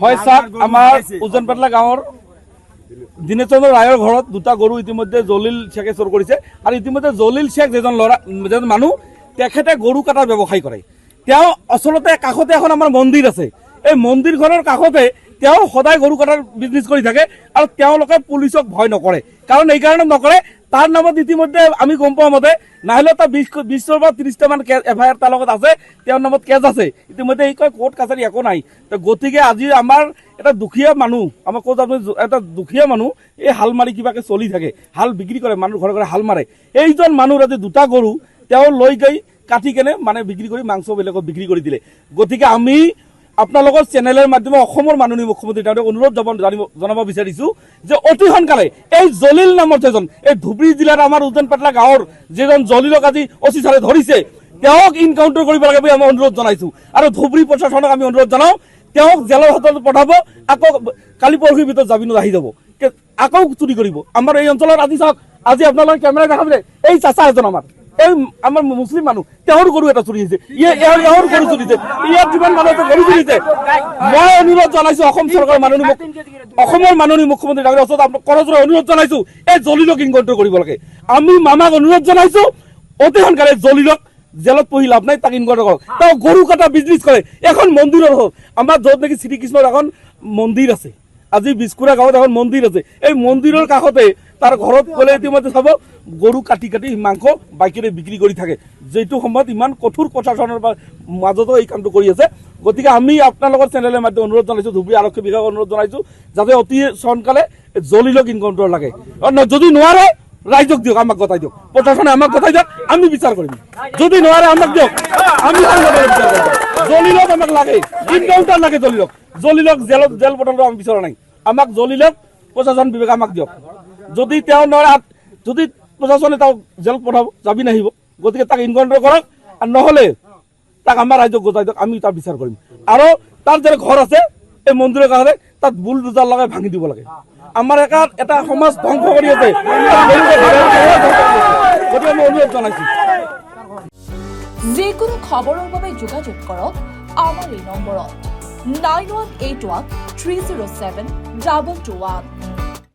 হয় স্যাৰ, আমাৰ উজনপাটলা গাঁৱৰ দীনেশচন্দ্ৰ ৰায়ৰ ঘৰত দুটা গৰু ইতিমধ্যে জলিল শেখে চোৰ কৰিছে আৰু ইতিমধ্যে জলিল শেখ যেজন মানুহ তেখেতে গৰু কাটাৰ ব্যৱসায় কৰে। তেওঁ আচলতে কাষতে এখন আমাৰ মন্দিৰ আছে, এই মন্দিৰখনৰ কাষতে তেওঁ সদায় গৰু কাটাৰ বিজনেছ কৰি থাকে আৰু তেওঁলোকে পুলিচক ভয় নকৰে। কাৰণ এইকাৰণে নকৰে, তাৰ নামত ইতিমধ্যে আমি গম পোৱা মতে নাহিলে তাৰ 20 বা 30টামান FIR তাৰ লগত আছে, তেওঁৰ নামত কেছ আছে। ইতিমধ্যে এই কয় কোৰ্ট কাছাৰী একো নাই। গতিকে আজি আমাৰ এটা দুখীয়া মানুহ, আমাৰ ক'ত আপুনি এটা দুখীয়া মানুহ এই হাল মাৰি কিবাকে চলি থাকে, হাল বিক্ৰী কৰে, মানুহ ঘৰে ঘৰে হাল মাৰে। এইজন মানুহৰ আজি দুটা গৰু তেওঁ লৈ গৈ কাটি কেনে মানে বিক্ৰী কৰি মাংস বেলেগত বিক্ৰী কৰি দিলে। গতিকে আমি আপোনালোকৰ চেনেলৰ মাধ্যমে অসমৰ মাননীয় মুখ্যমন্ত্ৰী তেওঁক অনুৰোধ জনাব বিচাৰিছো যে অতি সোনকালে এই জলিল নামৰ এজন এই ধুবুৰী জিলাৰ আমাৰ উজনপাটলা গাঁৱৰ যিজন জলিলক আজি অচি চাৰে ধৰিছে তেওঁক ইনকাউণ্টাৰ কৰিব লাগে বুলি আমি অনুৰোধ জনাইছো। আৰু ধুবুৰী প্ৰশাসনক আমি অনুৰোধ জনাওঁ তেওঁক জেলৰ হাতত পঠাব, আকৌ কালি পৰহিৰ ভিতৰত জামিনত আহি যাব, আকৌ চুৰি কৰিব। আমাৰ এই অঞ্চলত আজি চাওক, আজি আপোনালোকে কেমেৰা দেখাবলৈ এই চাচা এজন আমাৰ মুছলিম মানুহ, তেওঁৰ গৰু এটা চুৰি হৈছে, এওঁৰ গৰু চুৰিছে, ইয়াত যিমান মানুহ আছে গৰু চুৰিছে। মই অনুৰোধ জনাইছো অসম চৰকাৰৰ অসমৰ মাননীয় মুখ্যমন্ত্ৰী ডাঙৰীয়াৰ ওচৰত কৰজোৰে অনুৰোধ জনাইছো এই জলিলক ইনকাউণ্টাৰ কৰিব লাগে। আমি মামাক অনুৰোধ জনাইছো অতি সোনকালে জলিলক জেলত পঢ়ি লাভ নাই, তাক ইনকাউণ্টাৰ কৰক। তেওঁ গৰু কটা বিজনেছ কৰে, এখন মন্দিৰৰ হ'ল আমাৰ য'ত নেকি শ্ৰীকৃষ্ণৰ এখন মন্দিৰ আছে, আজি বিস্কুৰা গাঁৱত এখন মন্দিৰ আছে, এই মন্দিৰৰ কাষতে তাৰ ঘৰত গ'লে ইতিমধ্যে চাব গৰু কাটি কাটি মাংস বাইকেৰে বিক্ৰী কৰি থাকে, যিটো সময়ত ইমান কঠোৰ প্ৰশাসনৰ মাজতো এই কামটো কৰি আছে। গতিকে আমি আপোনালোকৰ চেনেলৰ মাধ্যমে অনুৰোধ জনাইছো, ধুবুৰী আৰক্ষী বিভাগক অনুৰোধ জনাইছো যাতে অতি সোনকালে জলিলক ইনকাউণ্টাৰ লাগে। যদি নোৱাৰে ৰাইজক দিয়ক, আমাক গতাই দিয়ক, প্ৰশাসনে আমাক গতাই দিয়ক, আমি বিচাৰ কৰিম। যদি নোৱাৰে আমাক দিয়ক, আমি জলিলক আমাক লাগে, ইনকাউণ্টাৰ লাগে জলিলক। জলিলক জেল পঠাব আমি বিচৰা নাই, আমাক জলিলক প্ৰশাসন বিভাগে আমাক দিয়ক। যদি তেওঁ নোৱাৰে, যদি প্ৰশাসনে তেওঁক জেল পঠাব, জামিন আহিব। গতিকে তাক ইনকাউণ্টাৰ কৰক, আৰু নহ'লে তাক আমাৰ ৰাইজক গতাই দিয়ক, আমি তাৰ বিচাৰ কৰিম। আৰু তাৰ যে ঘৰ আছে এই মন্দিৰৰ কাৰণে তাত বুলডোজাৰ লগাই ভাঙি দিব লাগে। আমাৰ এটা সমাজ ধ্বংস কৰি আছে, গতিকে আমি অনুৰোধ জনাইছো। যিকোনো খবৰৰ বাবে যোগাযোগ কৰক আমাৰ এই নম্বৰত 9181 307 2221।